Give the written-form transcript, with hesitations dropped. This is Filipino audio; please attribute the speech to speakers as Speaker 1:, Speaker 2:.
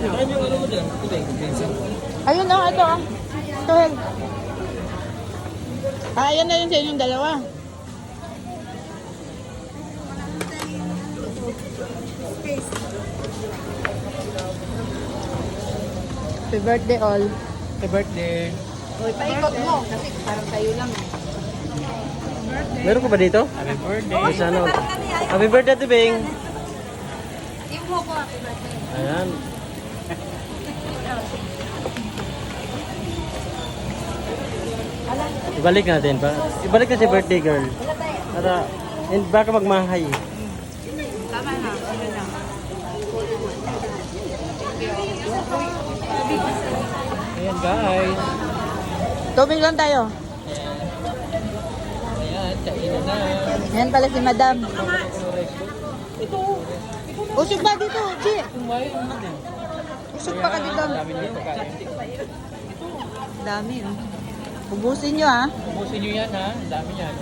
Speaker 1: Ayun yung ano mo dyan.
Speaker 2: Ayun na, ito ah. Ito, Hel. Ah, ayan na yun sa inyong dalawa. Happy birthday all.
Speaker 1: Happy birthday.
Speaker 2: Uy, paikot mo. Kasi parang kayo lang eh.
Speaker 1: Meron ka ba dito? Happy birthday. Ay, sana. Happy birthday, Tibing.
Speaker 2: Yung mo ko, happy birthday.
Speaker 1: Ayan. Ibalik natin pa. Ibalik na si birthday girl. Para baka magmahay.
Speaker 2: Tama na. Ano na.
Speaker 1: Ayan guys.
Speaker 2: Tubig lang tayo.
Speaker 1: Ayan, kainan na.
Speaker 2: Yan pala si Madam. Usog ba dito, Chi? Usog pa ka dito.
Speaker 1: Dami niyo pagkain.
Speaker 2: Dami, oh. Ubusin nyo, ha?
Speaker 1: Ubusin niyo yan ha. Dami yan.